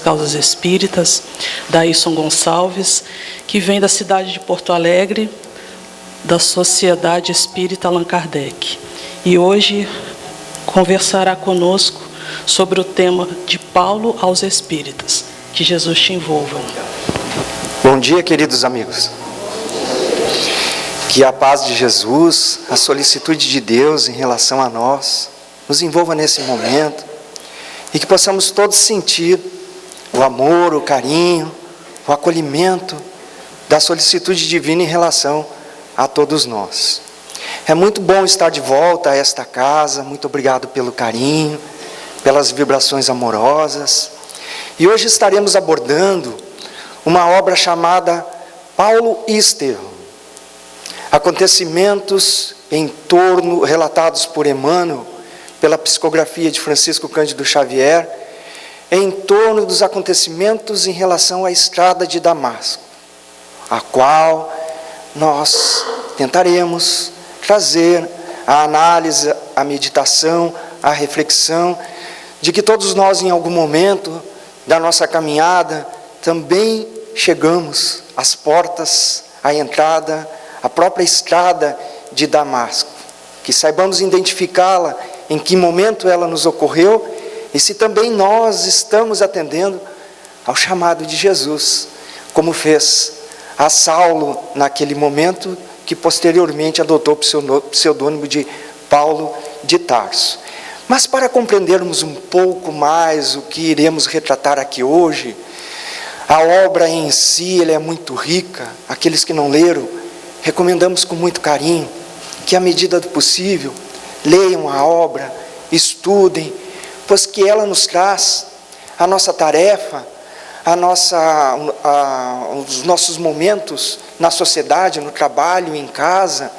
Causas Espíritas, Daílson Gonçalves, que vem da cidade de Porto Alegre, da Sociedade Espírita Allan Kardec. E hoje conversará conosco sobre o tema de Paulo aos Espíritas. Que Jesus te envolva. Bom dia, queridos amigos. Que a paz de Jesus, a solicitude de Deus em relação a nós, nos envolva nesse momento e que possamos todos sentir o amor, o carinho, o acolhimento da solicitude divina em relação a todos nós. É muito bom estar de volta a esta casa, muito obrigado pelo carinho, pelas vibrações amorosas. E hoje estaremos abordando uma obra chamada Paulo e Estevão. Acontecimentos em torno, relatados por Emmanuel, pela psicografia de Francisco Cândido Xavier, em torno dos acontecimentos em relação à estrada de Damasco, a qual nós tentaremos trazer a análise, a meditação, a reflexão, de que todos nós em algum momento da nossa caminhada também chegamos às portas, à entrada, à própria estrada de Damasco, que saibamos identificá-la, em que momento ela nos ocorreu, e se também nós estamos atendendo ao chamado de Jesus, como fez a Saulo naquele momento, que posteriormente adotou o pseudônimo de Paulo de Tarso. Mas para compreendermos um pouco mais o que iremos retratar aqui hoje, a obra em si ela é muito rica. Aqueles que não leram, recomendamos com muito carinho que, à medida do possível, leiam a obra, estudem, pois que ela nos traz a nossa tarefa, os nossos momentos na sociedade, no trabalho, em casa,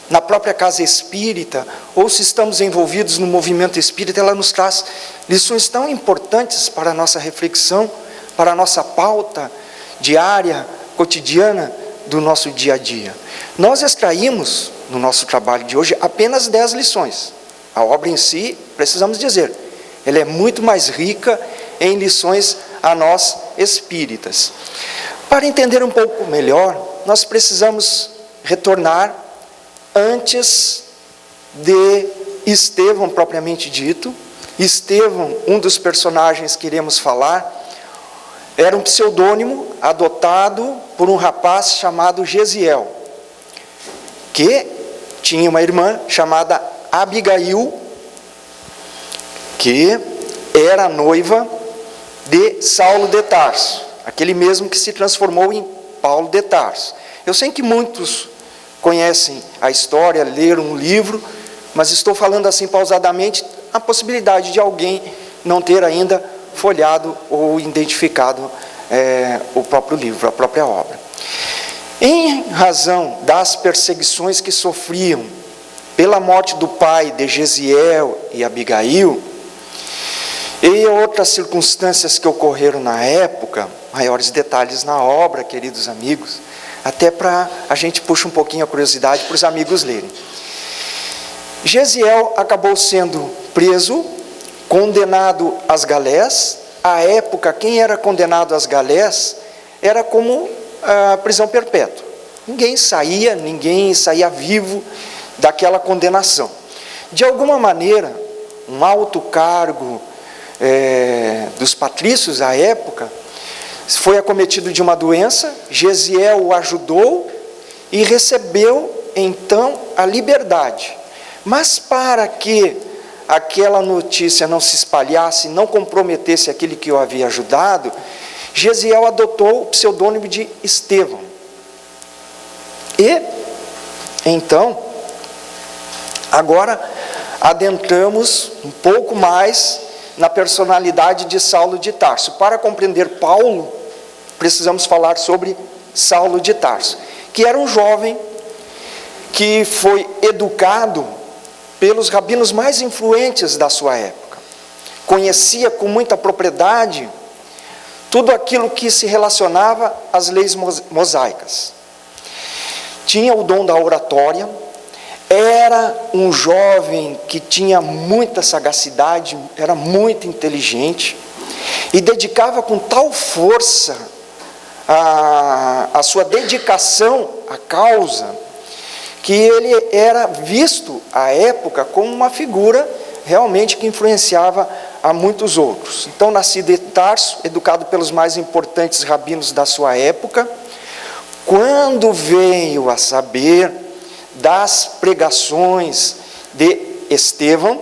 na própria casa espírita, ou se estamos envolvidos no movimento espírita, ela nos traz lições tão importantes para a nossa reflexão, para a nossa pauta diária, cotidiana do nosso dia a dia. Nós extraímos, no nosso trabalho de hoje, apenas 10 lições. A obra em si, precisamos dizer, ela é muito mais rica em lições a nós espíritas. Para entender um pouco melhor, nós precisamos retornar antes de Estevão propriamente dito. Estevão, um dos personagens que iremos falar, era um pseudônimo adotado por um rapaz chamado Gesiel, que tinha uma irmã chamada Abigail, que era noiva de Saulo de Tarso, aquele mesmo que se transformou em Paulo de Tarso. Eu sei que muitos conhecem a história, leram um livro, mas estou falando assim pausadamente, a possibilidade de alguém não ter ainda folhado ou identificado o próprio livro, a própria obra. Em razão das perseguições que sofriam pela morte do pai de Gesiel e Abigail, e outras circunstâncias que ocorreram na época, maiores detalhes na obra, queridos amigos, até para a gente puxar um pouquinho a curiosidade para os amigos lerem. Gesiel acabou sendo preso, condenado às galés. À época, quem era condenado às galés era como a prisão perpétua. Ninguém saía vivo daquela condenação. De alguma maneira, um alto cargo dos patrícios à época foi acometido de uma doença. Gesiel o ajudou e recebeu então a liberdade. Mas para que aquela notícia não se espalhasse, não comprometesse aquele que o havia ajudado, Gesiel adotou o pseudônimo de Estevão. E então, agora adentramos um pouco mais na personalidade de Saulo de Tarso. Para compreender Paulo, precisamos falar sobre Saulo de Tarso, que era um jovem que foi educado pelos rabinos mais influentes da sua época. Conhecia com muita propriedade tudo aquilo que se relacionava às leis mosaicas. Tinha o dom da oratória, era um jovem que tinha muita sagacidade, era muito inteligente, e dedicava com tal força a sua dedicação à causa, que ele era visto à época como uma figura realmente que influenciava a muitos outros. Então, nascido em Tarso, educado pelos mais importantes rabinos da sua época, quando veio a saber das pregações de Estevão,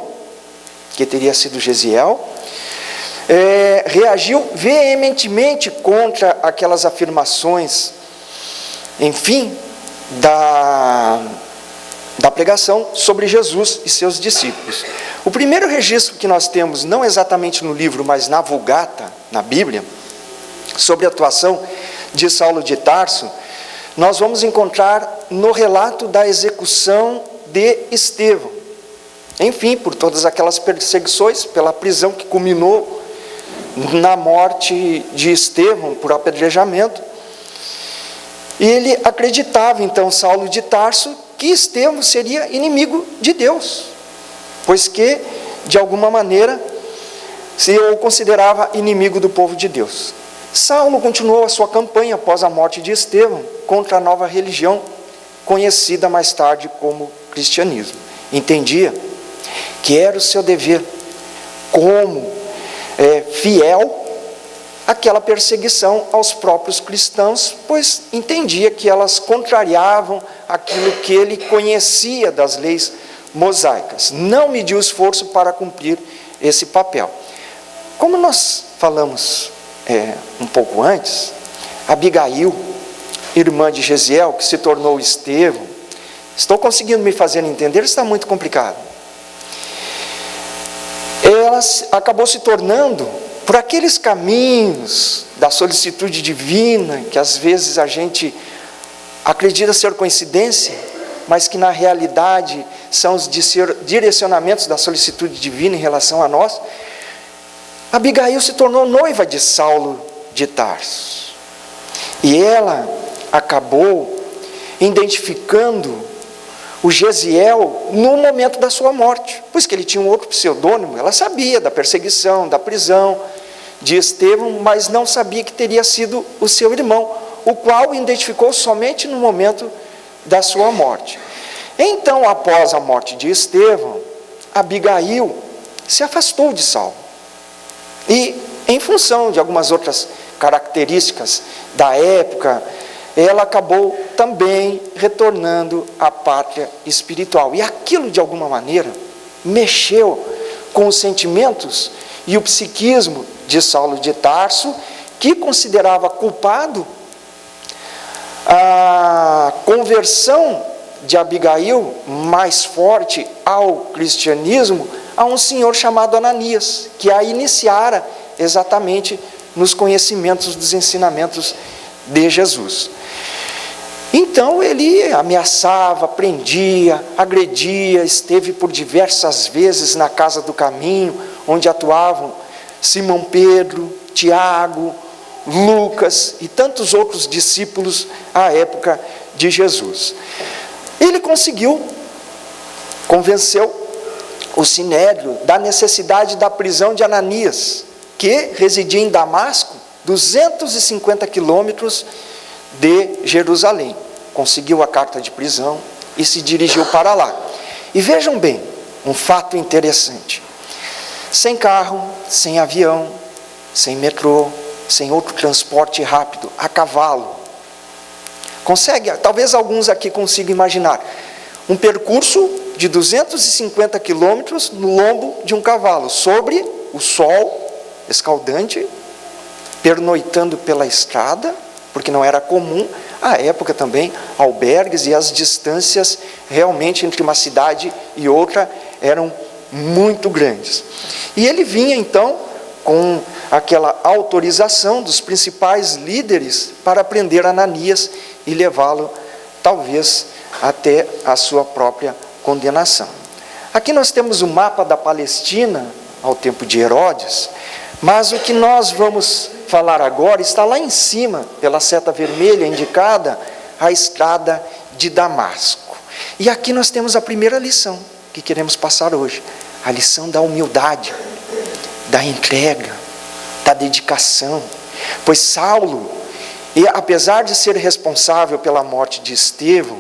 que teria sido Gesiel, reagiu veementemente contra aquelas afirmações, enfim, da pregação sobre Jesus e seus discípulos. O primeiro registro que nós temos, não exatamente no livro, mas na Vulgata, na Bíblia, sobre a atuação de Saulo de Tarso, nós vamos encontrar no relato da execução de Estevão. Enfim, por todas aquelas perseguições, pela prisão que culminou na morte de Estevão por apedrejamento. E ele acreditava, então, Saulo de Tarso, que Estevão seria inimigo de Deus, pois que, de alguma maneira, se o considerava inimigo do povo de Deus. Saulo continuou a sua campanha após a morte de Estevão contra a nova religião, conhecida mais tarde como cristianismo. Entendia que era o seu dever, como fiel, aquela perseguição aos próprios cristãos, pois entendia que elas contrariavam aquilo que ele conhecia das leis mosaicas. Não mediu esforço para cumprir esse papel. Como nós falamos um pouco antes, Abigail, irmã de Gesiel, que se tornou Estevão, estou conseguindo me fazer entender? Está muito complicado. Ela acabou se tornando, por aqueles caminhos da solicitude divina, que às vezes a gente acredita ser coincidência, mas que na realidade são os direcionamentos da solicitude divina em relação a nós, Abigail se tornou noiva de Saulo de Tarso. E ela acabou identificando o Gesiel no momento da sua morte, pois que ele tinha um outro pseudônimo. Ela sabia da perseguição, da prisão de Estevão, mas não sabia que teria sido o seu irmão, o qual identificou somente no momento da sua morte. Então, após a morte de Estevão, Abigail se afastou de Saulo. E, em função de algumas outras características da época, ela acabou também retornando à pátria espiritual. E aquilo, de alguma maneira, mexeu com os sentimentos e o psiquismo de Saulo de Tarso, que considerava culpado a conversão de Abigail mais forte ao cristianismo, a um senhor chamado Ananias, que a iniciara exatamente nos conhecimentos dos ensinamentos de Jesus. Então ele ameaçava, prendia, agredia, esteve por diversas vezes na casa do caminho, onde atuavam Simão Pedro, Tiago, Lucas e tantos outros discípulos à época de Jesus. Ele convenceu o Sinédrio da necessidade da prisão de Ananias, que residia em Damasco, 250 quilômetros de Jerusalém. Conseguiu a carta de prisão e se dirigiu para lá. E vejam bem, um fato interessante. Sem carro, sem avião, sem metrô, sem outro transporte rápido, a cavalo. Talvez alguns aqui consigam imaginar, um percurso de 250 quilômetros no lombo de um cavalo, sobre o sol escaldante, pernoitando pela estrada, porque não era comum, à época também, albergues, e as distâncias realmente entre uma cidade e outra eram muito grandes. E ele vinha então com aquela autorização dos principais líderes para prender Ananias e levá-lo, talvez, até a sua própria condenação. Aqui nós temos o mapa da Palestina ao tempo de Herodes, mas o que nós vamos falar agora está lá em cima, pela seta vermelha indicada, a estrada de Damasco. E aqui nós temos a primeira lição que queremos passar hoje, a lição da humildade, da entrega, da dedicação. Pois Saulo, apesar de ser responsável pela morte de Estevão,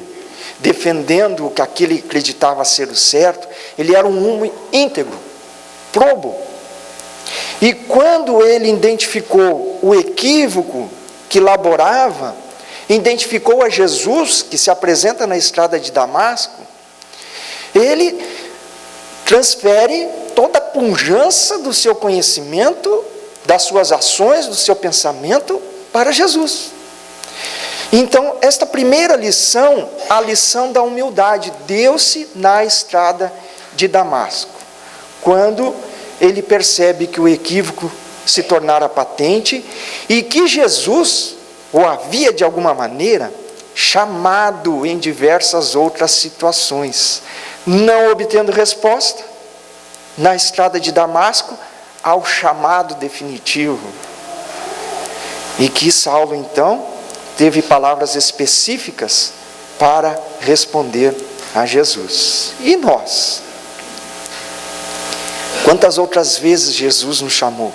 defendendo o que aquele acreditava ser o certo, ele era um homem íntegro, probo. E quando ele identificou o equívoco que laborava, identificou a Jesus, que se apresenta na estrada de Damasco, ele transfere toda a pujança do seu conhecimento, das suas ações, do seu pensamento, para Jesus. Então, esta primeira lição, a lição da humildade, deu-se na estrada de Damasco, quando ele percebe que o equívoco se tornara patente e que Jesus o havia de alguma maneira chamado em diversas outras situações, não obtendo resposta na estrada de Damasco ao chamado definitivo. E que Saulo então teve palavras específicas para responder a Jesus. E nós? Quantas outras vezes Jesus nos chamou?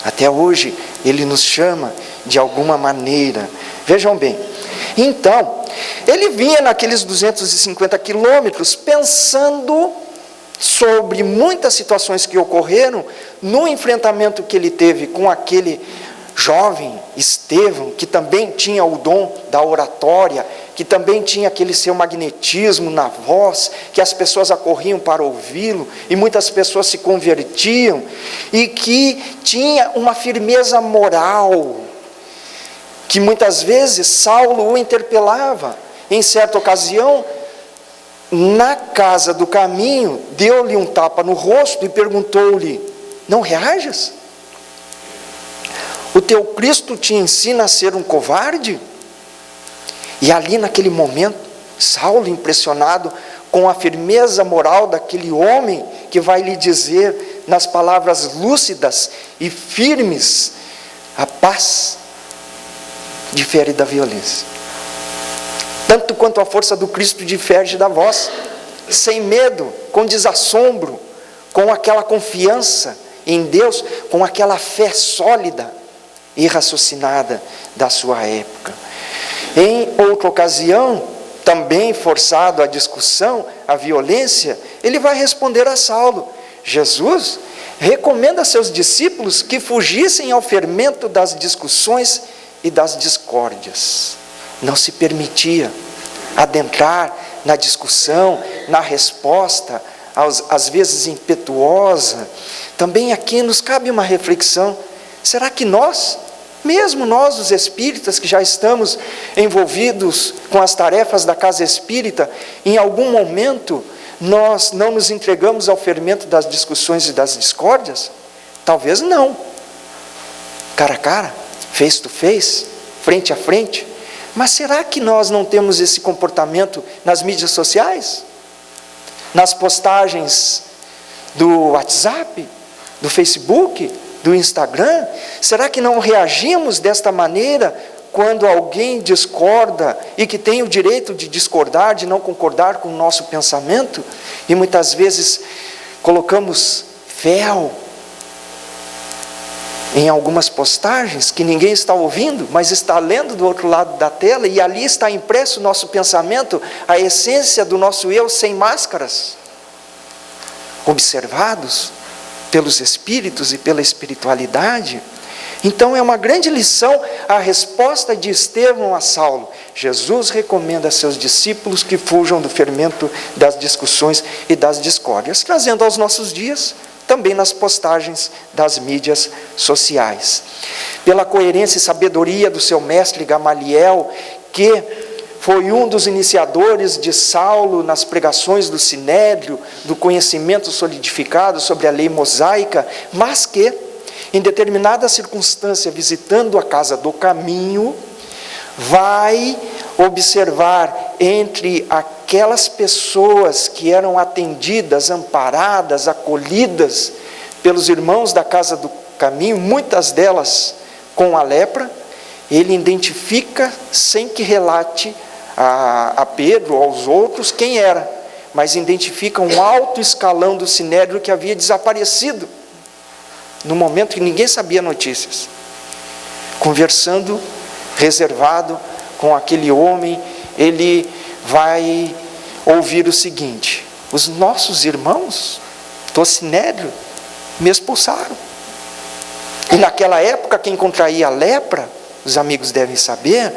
Até hoje Ele nos chama de alguma maneira. Vejam bem, então, ele vinha naqueles 250 quilômetros pensando sobre muitas situações que ocorreram no enfrentamento que ele teve com aquele jovem Estevão, que também tinha o dom da oratória, que também tinha aquele seu magnetismo na voz, que as pessoas acorriam para ouvi-lo, e muitas pessoas se convertiam, e que tinha uma firmeza moral, que muitas vezes Saulo o interpelava. Em certa ocasião, na casa do caminho, deu-lhe um tapa no rosto e perguntou-lhe: não reajas? O teu Cristo te ensina a ser um covarde? E ali naquele momento, Saulo, impressionado com a firmeza moral daquele homem, que vai lhe dizer nas palavras lúcidas e firmes: a paz difere da violência, tanto quanto a força do Cristo difere da vossa, sem medo, com desassombro, com aquela confiança em Deus, com aquela fé sólida e raciocinada da sua época. Em outra ocasião, também forçado à discussão, à violência, ele vai responder a Saulo: Jesus recomenda a seus discípulos que fugissem ao fermento das discussões e das discórdias. Não se permitia adentrar na discussão, na resposta, às vezes impetuosa. Também aqui nos cabe uma reflexão: será que nós, mesmo nós os espíritas que já estamos envolvidos com as tarefas da casa espírita, em algum momento nós não nos entregamos ao fermento das discussões e das discórdias? Talvez não. Cara a cara, face to face, frente a frente. Mas será que nós não temos esse comportamento nas mídias sociais? Nas postagens do WhatsApp, do Facebook, do Instagram? Será que não reagimos desta maneira quando alguém discorda e que tem o direito de discordar, de não concordar com o nosso pensamento? E muitas vezes colocamos véu em algumas postagens que ninguém está ouvindo, mas está lendo do outro lado da tela, e ali está impresso o nosso pensamento, a essência do nosso eu sem máscaras, observados pelos espíritos e pela espiritualidade. Então é uma grande lição a resposta de Estevão a Saulo. Jesus recomenda a seus discípulos que fujam do fermento das discussões e das discórdias, trazendo aos nossos dias também nas postagens das mídias sociais. Pela coerência e sabedoria do seu mestre Gamaliel, que foi um dos iniciadores de Saulo nas pregações do Sinédrio, do conhecimento solidificado sobre a lei mosaica, mas que, em determinada circunstância, visitando a casa do caminho, vai observar entre aquelas pessoas que eram atendidas, amparadas, acolhidas pelos irmãos da casa do caminho, muitas delas com a lepra, ele identifica, sem que relate a Pedro ou aos outros quem era, mas identifica um alto escalão do Sinédrio que havia desaparecido no momento que ninguém sabia notícias, conversando, reservado com aquele homem, ele vai ouvir o seguinte: os nossos irmãos do Sinédrio me expulsaram. E naquela época, quem contraía a lepra, os amigos devem saber,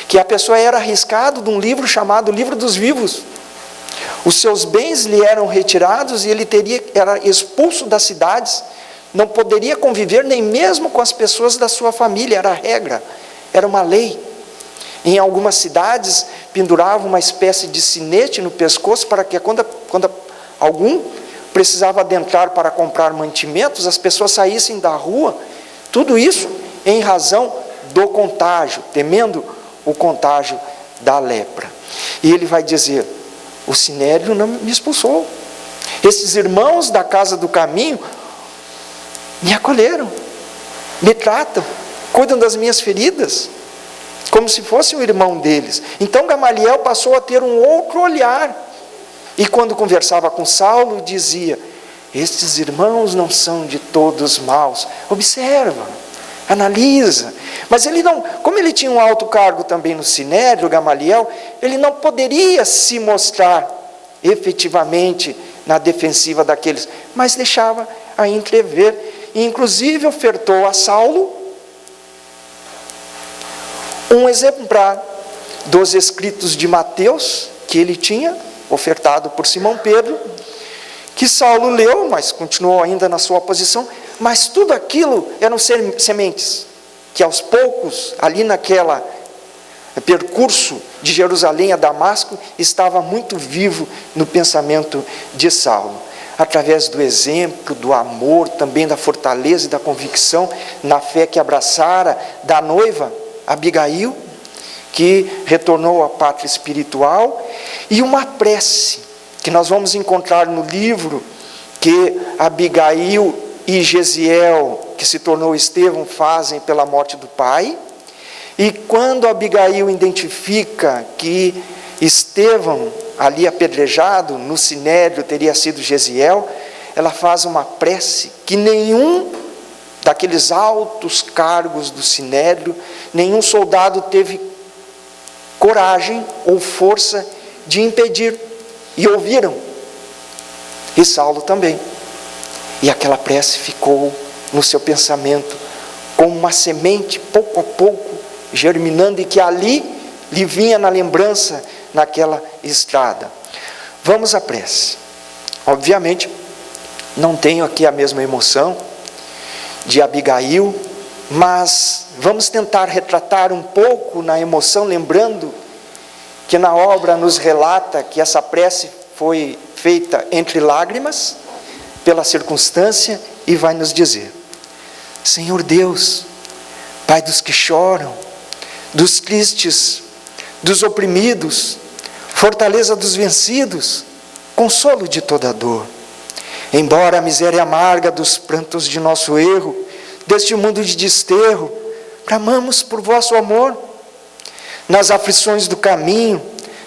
que a pessoa era arriscado de um livro chamado Livro dos Vivos. Os seus bens lhe eram retirados e ele era expulso das cidades, não poderia conviver nem mesmo com as pessoas da sua família, era a regra, era uma lei. Em algumas cidades, pendurava uma espécie de sinete no pescoço para que quando algum precisava adentrar para comprar mantimentos, as pessoas saíssem da rua. Tudo isso em razão do contágio, temendo o contágio da lepra. E ele vai dizer: o Sinédrio não me expulsou. Esses irmãos da casa do caminho me acolheram, me tratam, cuidam das minhas feridas, como se fosse um irmão deles. Então Gamaliel passou a ter um outro olhar. E quando conversava com Saulo, dizia: estes irmãos não são de todos maus. Observa, analisa. Mas ele não, como ele tinha um alto cargo também no Sinédrio, Gamaliel, ele não poderia se mostrar efetivamente na defensiva daqueles, mas deixava a entrever. E inclusive ofertou a Saulo um exemplar dos escritos de Mateus, que ele tinha ofertado por Simão Pedro, que Saulo leu, mas continuou ainda na sua posição. Mas tudo aquilo eram sementes, que aos poucos, ali naquela percurso de Jerusalém a Damasco, estava muito vivo no pensamento de Saulo. Através do exemplo, do amor, também da fortaleza e da convicção na fé que abraçara da noiva Abigail, que retornou à pátria espiritual, e uma prece, que nós vamos encontrar no livro que Abigail e Gesiel, que se tornou Estevão, fazem pela morte do pai. E quando Abigail identifica que Estevão, ali apedrejado no Sinédrio, teria sido Gesiel, ela faz uma prece que nenhum daqueles altos cargos do Sinédrio, nenhum soldado teve coragem ou força de impedir, e ouviram, e Saulo também. E aquela prece ficou no seu pensamento como uma semente, pouco a pouco, germinando, e que ali lhe vinha na lembrança, naquela estrada. Vamos à prece. Obviamente, não tenho aqui a mesma emoção de Abigail, mas vamos tentar retratar um pouco na emoção, lembrando que na obra nos relata que essa prece foi feita entre lágrimas, pela circunstância, e vai nos dizer: Senhor Deus, Pai dos que choram, dos tristes, dos oprimidos, fortaleza dos vencidos, consolo de toda dor. Embora a miséria amarga dos prantos de nosso erro, deste mundo de desterro, clamamos por vosso amor. Nas aflições do caminho,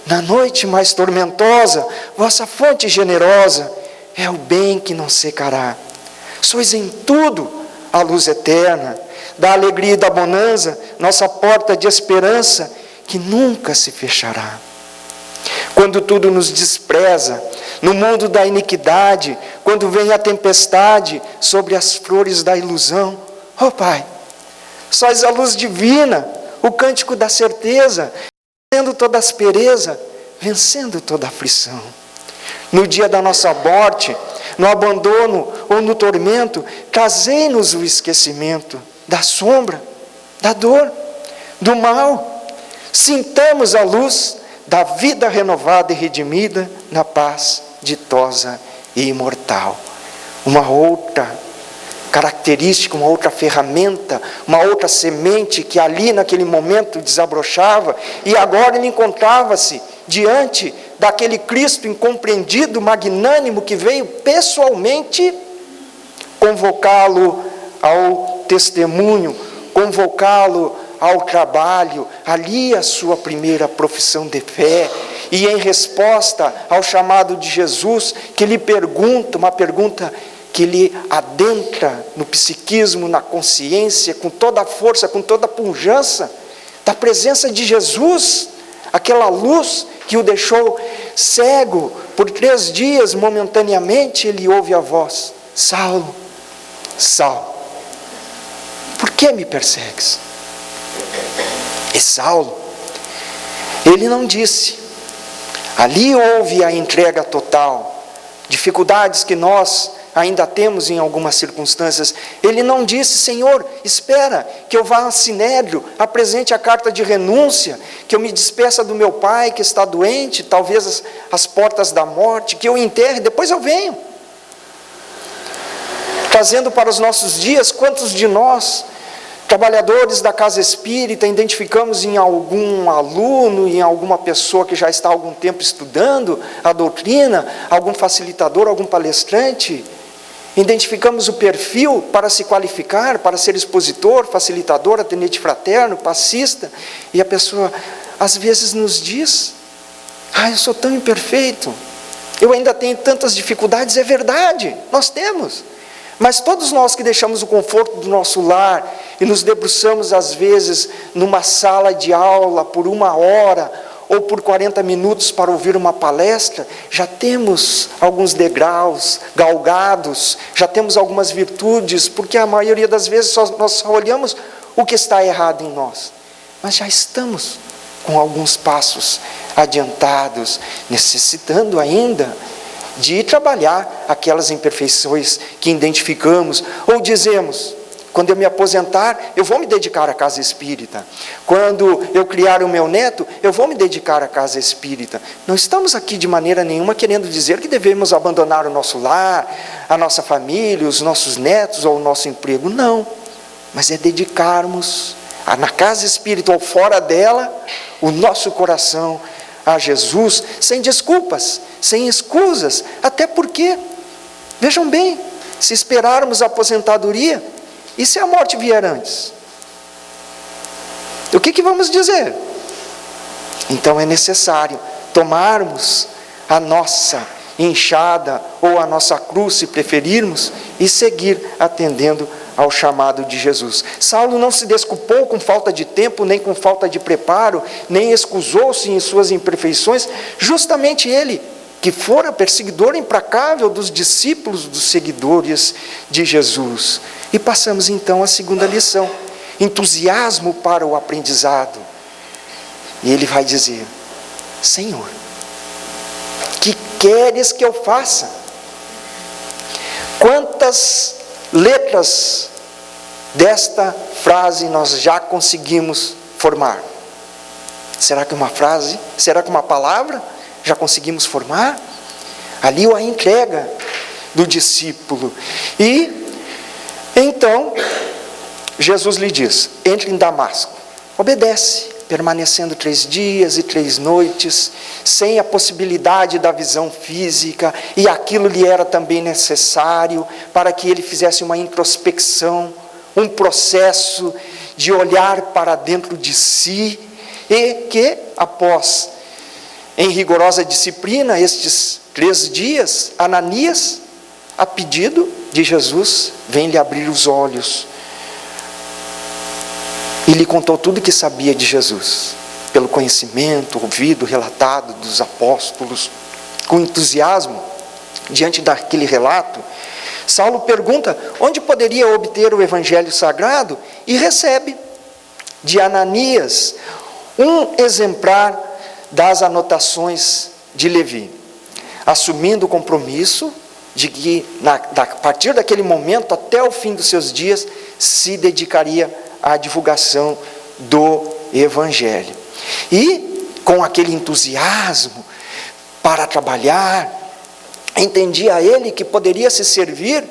na noite mais tormentosa, vossa fonte generosa é o bem que não secará. Sois em tudo a luz eterna, da alegria e da bonança, nossa porta de esperança, que nunca se fechará. Quando tudo nos despreza, no mundo da iniquidade, quando vem a tempestade sobre as flores da ilusão, ó Pai, sois a luz divina, o cântico da certeza, vencendo toda aspereza, vencendo toda aflição. No dia da nossa morte, no abandono ou no tormento, trazei-nos o esquecimento da sombra, da dor, do mal. Sintamos a luz da vida renovada e redimida na paz ditosa e imortal. Uma outra característica, uma outra ferramenta, uma outra semente que ali naquele momento desabrochava, e agora ele encontrava-se diante daquele Cristo incompreendido, magnânimo, que veio pessoalmente convocá-lo ao testemunho, convocá-lo ao trabalho, ali a sua primeira profissão de fé. E em resposta ao chamado de Jesus, que lhe pergunta, uma pergunta que ele adentra no psiquismo, na consciência, com toda a força, com toda a pujança da presença de Jesus, aquela luz que o deixou cego por 3 dias, momentaneamente, ele ouve a voz: Saulo, Saulo, por que me persegues? E Saulo, ele não disse, ali houve a entrega total, dificuldades que nós ainda temos em algumas circunstâncias. Ele não disse: Senhor, espera que eu vá a Sinédrio, apresente a carta de renúncia, que eu me despeça do meu pai que está doente, talvez às portas da morte, que eu enterre, depois eu venho. Trazendo para os nossos dias, quantos de nós, trabalhadores da casa espírita, identificamos em algum aluno, em alguma pessoa que já está há algum tempo estudando a doutrina, algum facilitador, algum palestrante, identificamos o perfil para se qualificar, para ser expositor, facilitador, atendente fraterno, passista, e a pessoa às vezes nos diz: eu sou tão imperfeito, eu ainda tenho tantas dificuldades. É verdade, nós temos. Mas todos nós que deixamos o conforto do nosso lar e nos debruçamos às vezes numa sala de aula por 1 hora ou por 40 minutos para ouvir uma palestra, já temos alguns degraus galgados, já temos algumas virtudes, porque a maioria das vezes nós só olhamos o que está errado em nós, mas já estamos com alguns passos adiantados, necessitando ainda de ir trabalhar aquelas imperfeições que identificamos, ou dizemos: quando eu me aposentar, eu vou me dedicar à casa espírita. Quando eu criar o meu neto, eu vou me dedicar à casa espírita. Não estamos aqui de maneira nenhuma querendo dizer que devemos abandonar o nosso lar, a nossa família, os nossos netos ou o nosso emprego. Não, mas é dedicarmos na casa espírita ou fora dela o nosso coração a Jesus, sem desculpas, sem escusas. Até porque, vejam bem, se esperarmos a aposentadoria, e se a morte vier antes? O que vamos dizer? Então é necessário tomarmos a nossa enxada ou a nossa cruz, se preferirmos, e seguir atendendo ao chamado de Jesus. Saulo não se desculpou com falta de tempo, nem com falta de preparo, nem excusou-se em suas imperfeições. Justamente ele, que fora perseguidor implacável dos discípulos, dos seguidores de Jesus. E passamos então à segunda lição: entusiasmo para o aprendizado. E ele vai dizer: Senhor, que queres que eu faça? Quantas letras desta frase nós já conseguimos formar? Será que uma frase? Será que uma palavra já conseguimos formar? Ali a entrega do discípulo. E então Jesus lhe diz: entre em Damasco. Obedece, permanecendo 3 dias e 3 noites, sem a possibilidade da visão física, e aquilo lhe era também necessário para que ele fizesse uma introspecção, um processo de olhar para dentro de si, e que após, em rigorosa disciplina, estes 3 dias, Ananias, a pedido de Jesus, vem lhe abrir os olhos, e lhe contou tudo o que sabia de Jesus, pelo conhecimento, ouvido, relatado dos apóstolos. Com entusiasmo, diante daquele relato, Saulo pergunta onde poderia obter o Evangelho Sagrado, e recebe de Ananias um exemplar das anotações de Levi, assumindo o compromisso de que, a partir daquele momento até o fim dos seus dias, se dedicaria à divulgação do Evangelho. E, com aquele entusiasmo para trabalhar, entendia ele que poderia se servir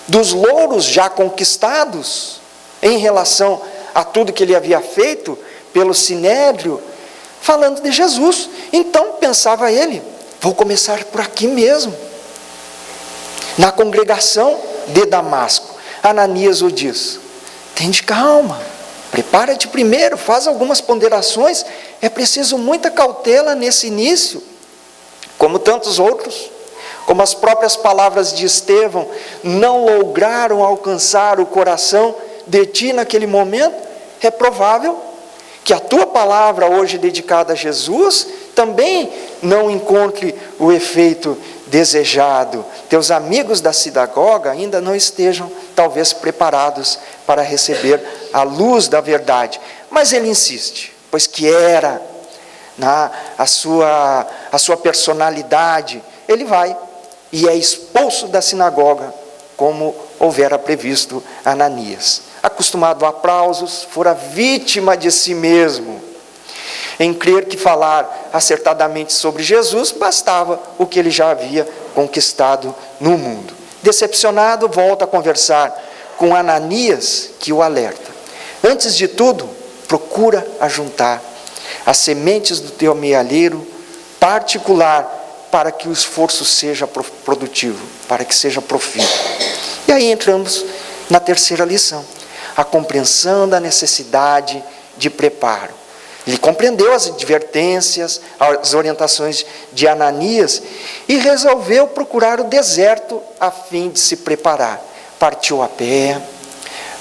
dos louros já conquistados em relação a tudo que ele havia feito pelo Sinédrio, falando de Jesus. Então pensava ele: vou começar por aqui mesmo, na congregação de Damasco. Ananias o diz: tende calma, prepara-te primeiro, faz algumas ponderações. É preciso muita cautela nesse início, como tantos outros, como as próprias palavras de Estevão não lograram alcançar o coração de ti naquele momento, é provável que a tua palavra hoje dedicada a Jesus também não encontre o efeito desejado. Teus amigos da sinagoga ainda não estejam talvez preparados para receber a luz da verdade. Mas ele insiste, pois que era a sua personalidade, ele vai e é expulso da sinagoga, como houvera previsto Ananias. Acostumado a aplausos, fora vítima de si mesmo, em crer que falar acertadamente sobre Jesus bastava o que ele já havia conquistado no mundo. Decepcionado, volta a conversar com Ananias, que o alerta. Antes de tudo, procura ajuntar as sementes do teu mealheiro particular, para que o esforço seja produtivo, para que seja profícuo. E aí entramos na terceira lição, a compreensão da necessidade de preparo. Ele compreendeu as advertências, as orientações de Ananias e resolveu procurar o deserto a fim de se preparar. Partiu a pé,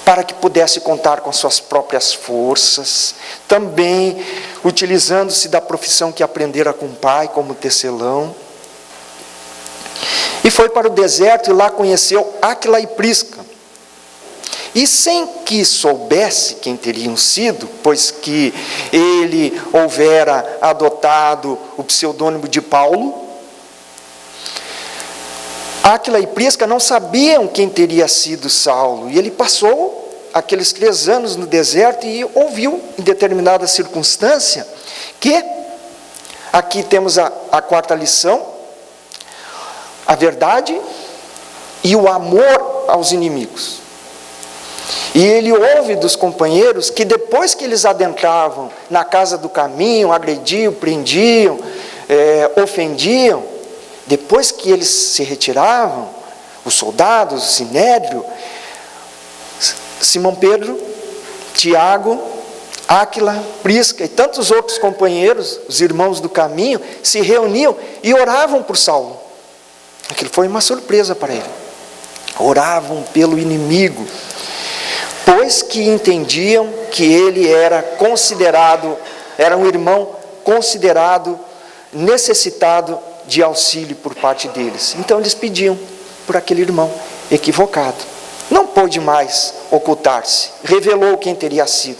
para que pudesse contar com suas próprias forças, também utilizando-se da profissão que aprendera com o pai, como tecelão. E foi para o deserto e lá conheceu Áquila e Prisca. E sem que soubesse quem teriam sido, pois que ele houvera adotado o pseudônimo de Paulo, Áquila e Prisca não sabiam quem teria sido Saulo, e ele passou aqueles 3 anos no deserto e ouviu, em determinada circunstância, que, aqui temos a quarta lição, a verdade e o amor aos inimigos. E ele ouve dos companheiros que depois que eles adentravam na casa do caminho, agrediam, prendiam, ofendiam, depois que eles se retiravam, os soldados, o sinédrio, Simão Pedro, Tiago, Áquila, Prisca e tantos outros companheiros, os irmãos do caminho, se reuniam e oravam por Saulo. Aquilo foi uma surpresa para ele. Oravam pelo inimigo, pois que entendiam que ele era um irmão considerado necessitado de auxílio por parte deles. Então eles pediam por aquele irmão equivocado. Não pôde mais ocultar-se, revelou quem teria sido.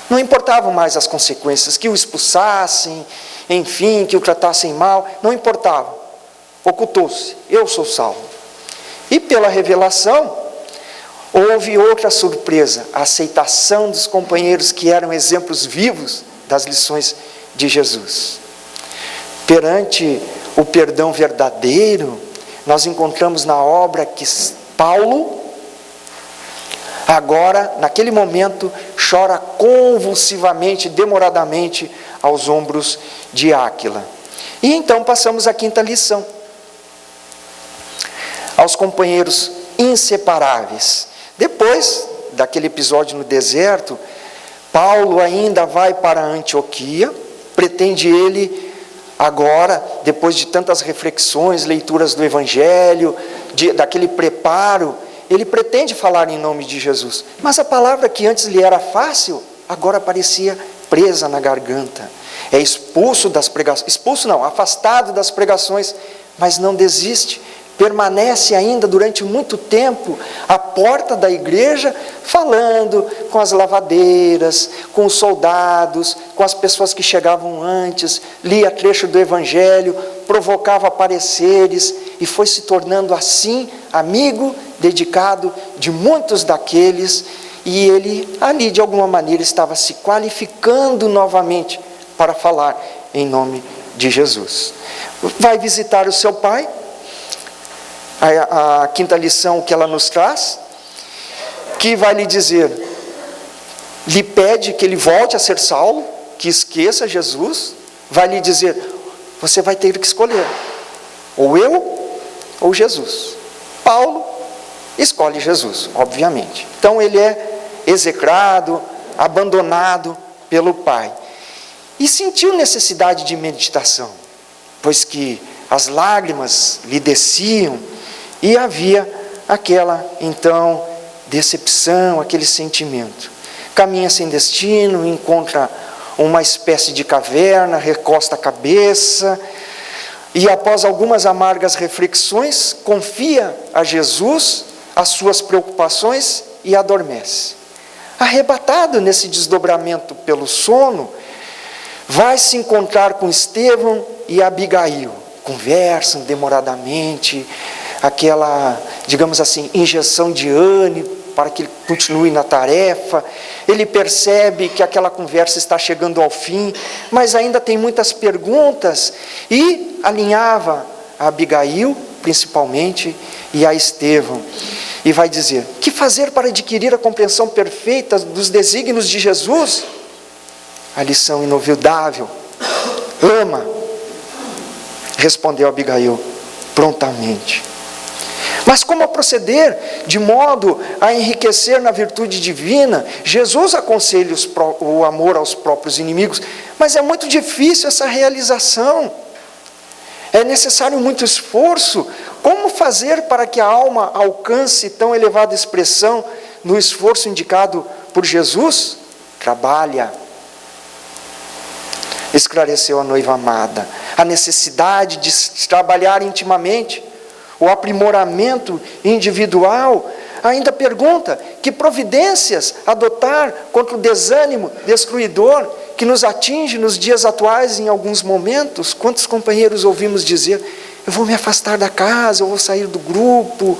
Não importavam mais as consequências, que o expulsassem, enfim, que o tratassem mal, não importava. Ocultou-se, eu sou Saulo. E pela revelação, houve outra surpresa, a aceitação dos companheiros que eram exemplos vivos das lições de Jesus. Perante o perdão verdadeiro, nós encontramos na obra que Paulo, agora, naquele momento, chora convulsivamente, demoradamente, aos ombros de Áquila. E então passamos à quinta lição. Aos companheiros inseparáveis. Depois daquele episódio no deserto, Paulo ainda vai para Antioquia, pretende ele agora, depois de tantas reflexões, leituras do Evangelho, daquele preparo, ele pretende falar em nome de Jesus. Mas a palavra que antes lhe era fácil, agora parecia presa na garganta. É afastado das pregações, mas não desiste. Permanece ainda durante muito tempo à porta da igreja, falando com as lavadeiras, com os soldados, com as pessoas que chegavam antes, lia trecho do Evangelho, provocava pareceres e foi se tornando assim amigo dedicado de muitos daqueles, e ele ali de alguma maneira estava se qualificando novamente para falar em nome de Jesus. Vai visitar o seu pai. A quinta lição que ela nos traz, que vai lhe dizer, lhe pede que ele volte a ser Saulo, que esqueça Jesus, vai lhe dizer, você vai ter que escolher, ou eu ou Jesus. Paulo escolhe Jesus, obviamente. Então ele é execrado, abandonado pelo pai. E sentiu necessidade de meditação, pois que as lágrimas lhe desciam, e havia aquela, então, decepção, aquele sentimento. Caminha sem destino, encontra uma espécie de caverna, recosta a cabeça, e após algumas amargas reflexões, confia a Jesus as suas preocupações e adormece. Arrebatado nesse desdobramento pelo sono, vai se encontrar com Estevão e Abigail. Conversam demoradamente, aquela, digamos assim, injeção de ânimo para que ele continue na tarefa. Ele percebe que aquela conversa está chegando ao fim, mas ainda tem muitas perguntas, e alinhava a Abigail, principalmente, e a Estevão, e vai dizer: que fazer para adquirir a compreensão perfeita dos desígnios de Jesus? A lição inovidável: ama. Respondeu Abigail prontamente. Mas como proceder de modo a enriquecer na virtude divina? Jesus aconselha o amor aos próprios inimigos, mas é muito difícil essa realização. É necessário muito esforço. Como fazer para que a alma alcance tão elevada expressão no esforço indicado por Jesus? Trabalha. Esclareceu a noiva amada a necessidade de trabalhar intimamente, o aprimoramento individual. Ainda pergunta: que providências adotar contra o desânimo destruidor que nos atinge nos dias atuais em alguns momentos? Quantos companheiros ouvimos dizer: eu vou me afastar da casa, eu vou sair do grupo,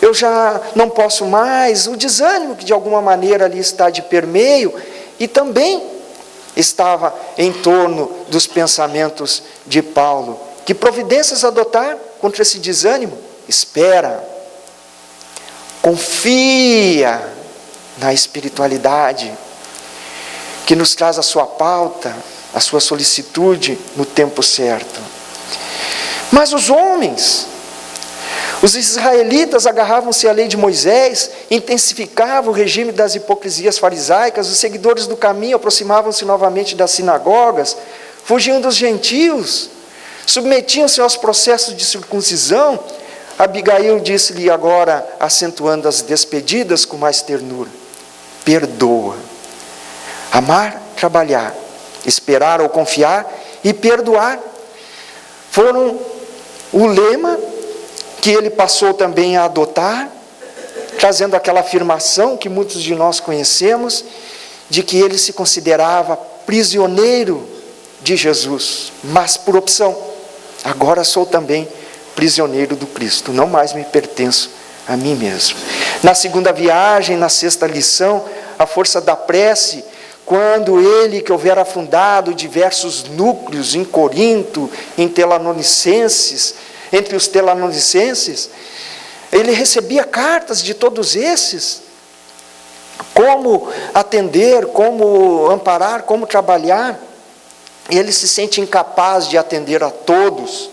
eu já não posso mais. O desânimo que de alguma maneira ali está de permeio, e também estava em torno dos pensamentos de Paulo. Que providências adotar contra esse desânimo? Espera, confia na espiritualidade que nos traz a sua pauta, a sua solicitude no tempo certo. Mas os homens, os israelitas, agarravam-se à lei de Moisés, intensificavam o regime das hipocrisias farisaicas. Os seguidores do caminho aproximavam-se novamente das sinagogas, fugiam dos gentios, submetiam-se aos processos de circuncisão. Abigail disse-lhe agora, acentuando as despedidas com mais ternura: perdoa. Amar, trabalhar, esperar ou confiar e perdoar foram o lema que ele passou também a adotar, trazendo aquela afirmação que muitos de nós conhecemos, de que ele se considerava prisioneiro de Jesus, mas por opção. Agora sou também prisioneiro do Cristo, não mais me pertenço a mim mesmo. Na segunda viagem, na sexta lição, a força da prece, quando ele que houvera fundado diversos núcleos em Corinto, em Tesalonicenses, entre os tesalonicenses, ele recebia cartas de todos esses, como atender, como amparar, como trabalhar, e ele se sente incapaz de atender a todos.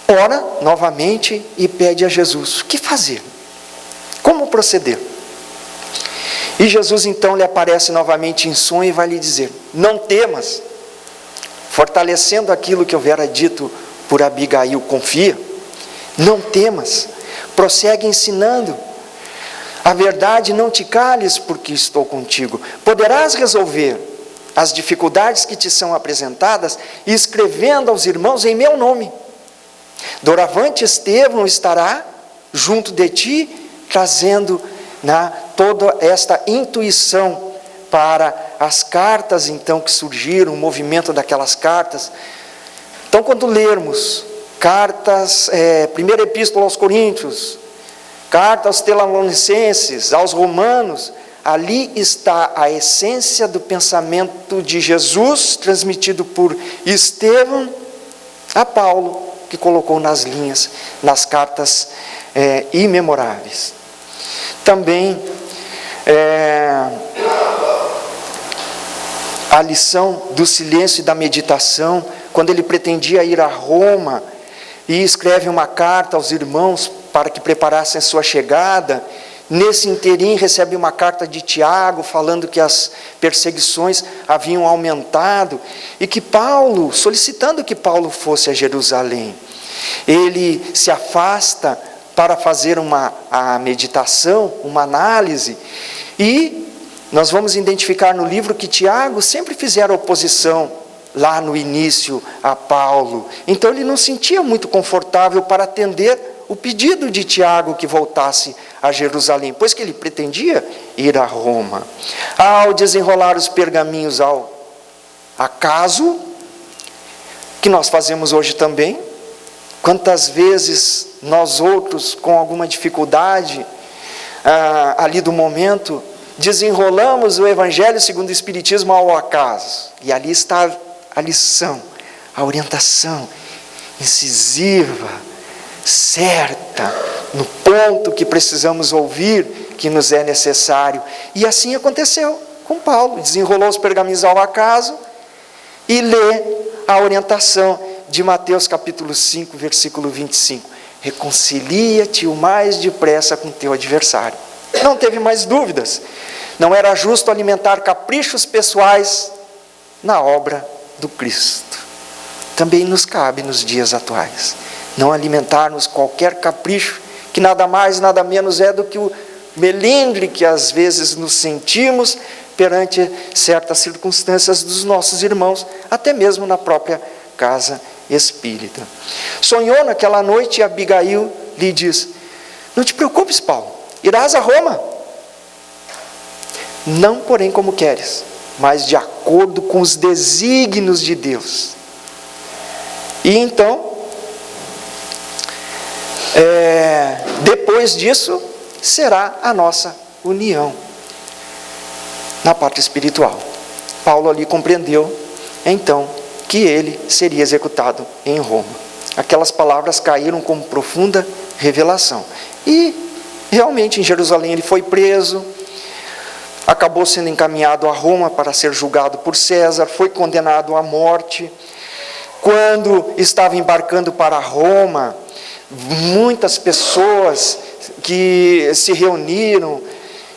Ora novamente e pede a Jesus: o que fazer? Como proceder? E Jesus então lhe aparece novamente em sonho e vai lhe dizer: não temas, fortalecendo aquilo que houvera dito por Abigail: confia, não temas, prossegue ensinando, a verdade não te cales, porque estou contigo. Poderás resolver as dificuldades que te são apresentadas, escrevendo aos irmãos em meu nome. Doravante Estevão estará junto de ti, trazendo toda esta intuição para as cartas então que surgiram, o movimento daquelas cartas. Então, quando lermos cartas, primeira epístola aos Coríntios, carta aos Tesalonicenses, aos Romanos, ali está a essência do pensamento de Jesus, transmitido por Estevão a Paulo, que colocou nas linhas, nas cartas imemoráveis. Também a lição do silêncio e da meditação, quando ele pretendia ir a Roma e escreve uma carta aos irmãos para que preparassem a sua chegada. Nesse interim recebe uma carta de Tiago falando que as perseguições haviam aumentado e que Paulo, solicitando que Paulo fosse a Jerusalém. ele se afasta para fazer a meditação, uma análise, e nós vamos identificar no livro que Tiago sempre fizera oposição lá no início a Paulo. Então ele não se sentia muito confortável para atender o pedido de Tiago que voltasse a Jerusalém, pois que ele pretendia ir a Roma. Ao desenrolar os pergaminhos ao acaso, que nós fazemos hoje também, quantas vezes nós outros, com alguma dificuldade ali do momento, desenrolamos o Evangelho segundo o Espiritismo ao acaso, e ali está a lição, a orientação incisiva, certa, no ponto que precisamos ouvir, que nos é necessário. E assim aconteceu com Paulo, desenrolou os pergaminhos ao acaso e lê a orientação de Mateus capítulo 5, versículo 25. Reconcilia-te o mais depressa com teu adversário. Não teve mais dúvidas. Não era justo alimentar caprichos pessoais na obra do Cristo. Também nos cabe nos dias atuais não alimentarmos qualquer capricho, que nada mais, nada menos é do que o melindre que às vezes nos sentimos perante certas circunstâncias dos nossos irmãos, até mesmo na própria casa espírita. Sonhou naquela noite e Abigail lhe diz: não te preocupes, Paulo, irás a Roma. Não, porém, como queres, mas de acordo com os desígnios de Deus. E então, depois disso, será a nossa união na parte espiritual. Paulo ali compreendeu, então, que ele seria executado em Roma. Aquelas palavras caíram como profunda revelação. E, realmente, em Jerusalém ele foi preso, acabou sendo encaminhado a Roma para ser julgado por César, foi condenado à morte. Quando estava embarcando para Roma, muitas pessoas que se reuniram,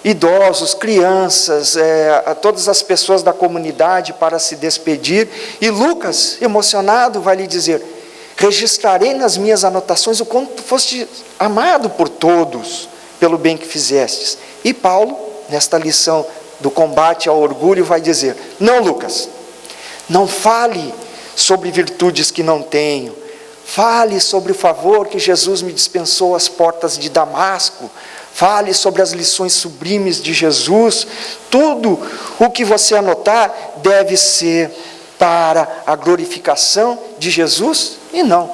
idosos, crianças, todas as pessoas da comunidade para se despedir, e Lucas, emocionado, vai lhe dizer: registrarei nas minhas anotações o quanto foste amado por todos, pelo bem que fizestes. E Paulo, nesta lição do combate ao orgulho, vai dizer: não, Lucas, não fale sobre virtudes que não tenho, fale sobre o favor que Jesus me dispensou às portas de Damasco, fale sobre as lições sublimes de Jesus. Tudo o que você anotar deve ser para a glorificação de Jesus e não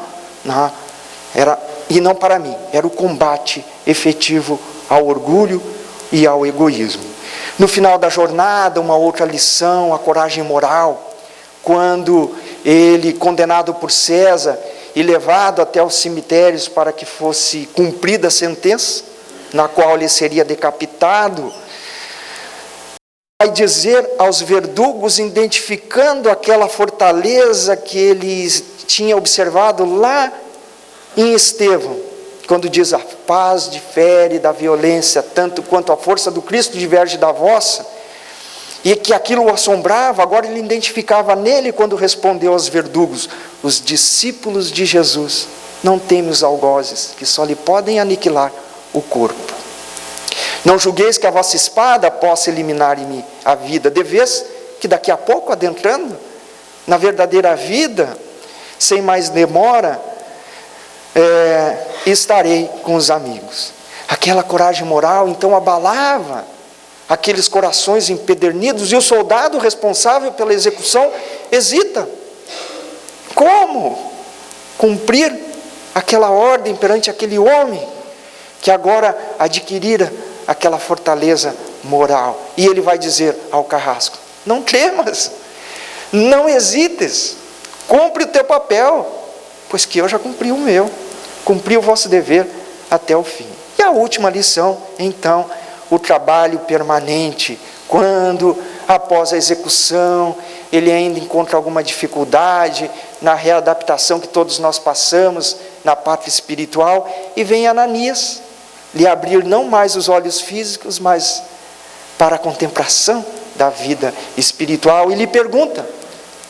para mim. Era o combate efetivo ao orgulho e ao egoísmo. No final da jornada, uma outra lição, a coragem moral, quando ele, condenado por César e levado até os cemitérios para que fosse cumprida a sentença, na qual ele seria decapitado, vai dizer aos verdugos, identificando aquela fortaleza que ele tinha observado lá em Estevão, quando diz: a paz difere da violência, tanto quanto a força do Cristo diverge da vossa, e que aquilo o assombrava. Agora ele identificava nele, quando respondeu aos verdugos: os discípulos de Jesus não temem os algozes, que só lhe podem aniquilar o corpo. Não julgueis que a vossa espada possa eliminar-me a vida, de vez que daqui a pouco, adentrando na verdadeira vida, sem mais demora, estarei com os amigos. Aquela coragem moral então abalava aqueles corações empedernidos, e o soldado responsável pela execução hesita. Como cumprir aquela ordem perante aquele homem que agora adquirira aquela fortaleza moral? E ele vai dizer ao carrasco: não temas, não hesites, cumpre o teu papel, pois que eu já cumpri o meu, cumpri o vosso dever até o fim. E a última lição, então, o trabalho permanente, quando após a execução ele ainda encontra alguma dificuldade na readaptação que todos nós passamos na parte espiritual, e vem Ananias lhe abrir não mais os olhos físicos, mas para a contemplação da vida espiritual, e lhe pergunta: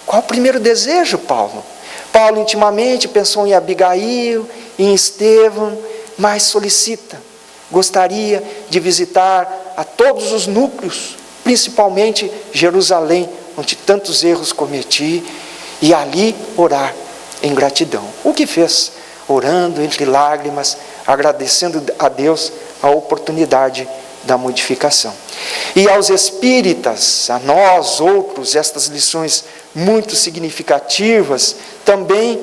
qual o primeiro desejo, Paulo? Paulo intimamente pensou em Abigail, em Estevão, mas solicita, gostaria de visitar a todos os núcleos, principalmente Jerusalém, onde tantos erros cometi, e ali orar em gratidão. O que fez? Orando entre lágrimas, agradecendo a Deus a oportunidade da modificação. E aos espíritas, a nós outros, estas lições muito significativas, também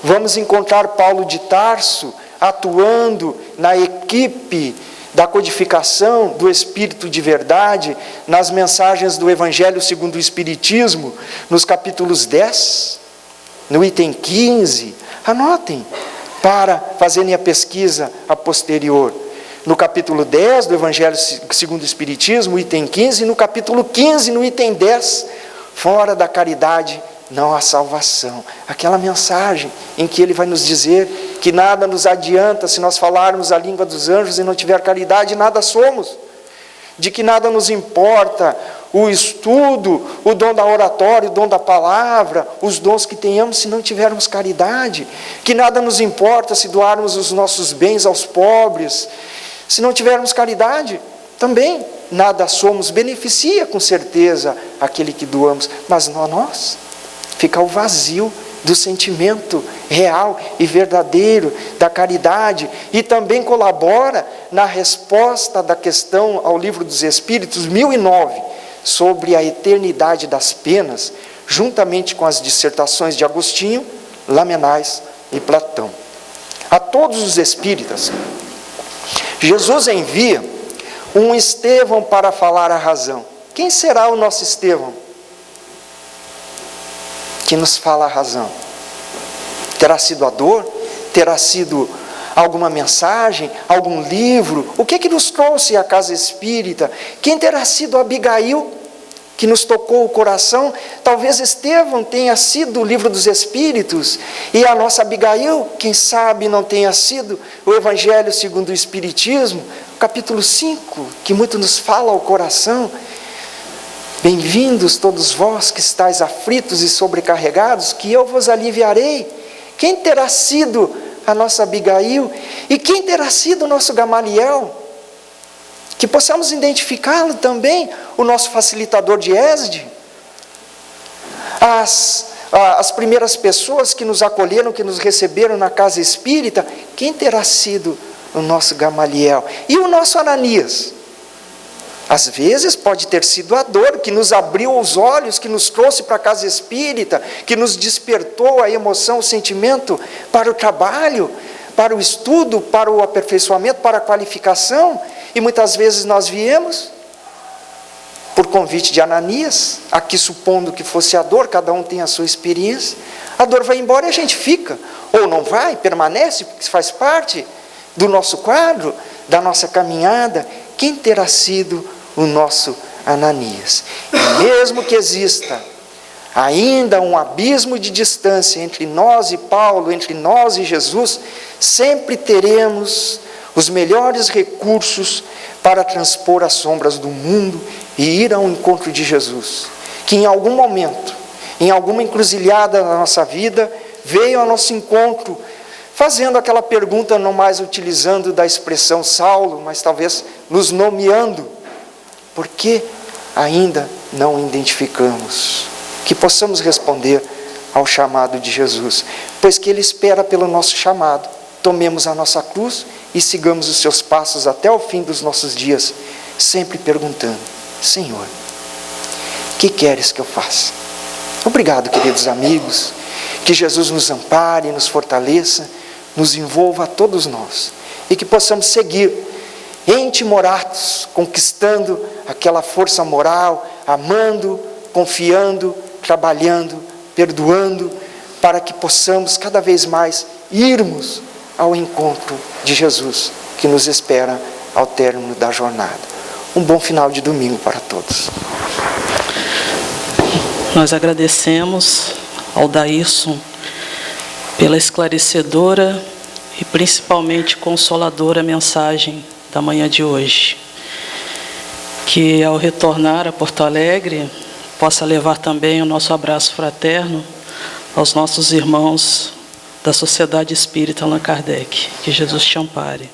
vamos encontrar Paulo de Tarso atuando na equipe da codificação do Espírito de verdade, nas mensagens do Evangelho segundo o Espiritismo, nos capítulos 10, no item 15, anotem, para fazerem a pesquisa a posterior. No capítulo 10 do Evangelho segundo o Espiritismo, item 15, e no capítulo 15, no item 10, fora da caridade não há salvação. Aquela mensagem em que ele vai nos dizer que nada nos adianta se nós falarmos a língua dos anjos e não tiver caridade, nada somos. De que nada nos importa o estudo, o dom da oratória, o dom da palavra, os dons que tenhamos se não tivermos caridade. Que nada nos importa se doarmos os nossos bens aos pobres, se não tivermos caridade. Também nada somos, beneficia com certeza aquele que doamos, mas não a nós. Fica o vazio do sentimento real e verdadeiro da caridade, e também colabora na resposta da questão ao Livro dos Espíritos 1009, sobre a eternidade das penas, juntamente com as dissertações de Agostinho, Lamennais e Platão. A todos os espíritas, Jesus envia um Estevão para falar a razão. Quem será o nosso Estevão que nos fala a razão? Terá sido a dor? Terá sido alguma mensagem? Algum livro? O que nos trouxe à casa espírita? Quem terá sido Abigail, que nos tocou o coração? Talvez Estevão tenha sido o Livro dos Espíritos, e a nossa Abigail, quem sabe, não tenha sido o Evangelho segundo o Espiritismo, capítulo 5, que muito nos fala ao coração. Bem-vindos todos vós que estáis aflitos e sobrecarregados, que eu vos aliviarei. Quem terá sido a nossa Abigail? E quem terá sido o nosso Gamaliel? Que possamos identificá-lo também, o nosso facilitador de ESD. As primeiras pessoas que nos acolheram, que nos receberam na casa espírita, quem terá sido o nosso Gamaliel? E o nosso Ananias? Às vezes pode ter sido a dor que nos abriu os olhos, que nos trouxe para a casa espírita, que nos despertou a emoção, o sentimento para o trabalho, para o estudo, para o aperfeiçoamento, para a qualificação. E muitas vezes nós viemos por convite de Ananias, aqui supondo que fosse a dor, cada um tem a sua experiência. A dor vai embora e a gente fica, ou não vai, permanece, porque faz parte do nosso quadro, da nossa caminhada. Quem terá sido o nosso Ananias? E mesmo que exista ainda um abismo de distância entre nós e Paulo, entre nós e Jesus, sempre teremos os melhores recursos para transpor as sombras do mundo e ir ao encontro de Jesus, que em algum momento, em alguma encruzilhada na nossa vida, veio ao nosso encontro, fazendo aquela pergunta, não mais utilizando da expressão Saulo, mas talvez nos nomeando. Por que ainda não identificamos? Que possamos responder ao chamado de Jesus, pois que Ele espera pelo nosso chamado. Tomemos a nossa cruz e sigamos os seus passos até o fim dos nossos dias, sempre perguntando: Senhor, o que queres que eu faça? Obrigado, queridos amigos, que Jesus nos ampare, nos fortaleça, nos envolva a todos nós, e que possamos seguir entimorados, conquistando aquela força moral, amando, confiando, trabalhando, perdoando, para que possamos cada vez mais irmos ao encontro de Jesus, que nos espera ao término da jornada. Um bom final de domingo para todos. Nós agradecemos ao Daílson pela esclarecedora e principalmente consoladora mensagem da manhã de hoje. Que ao retornar a Porto Alegre, possa levar também o nosso abraço fraterno aos nossos irmãos da Sociedade Espírita Allan Kardec. Que Jesus te ampare.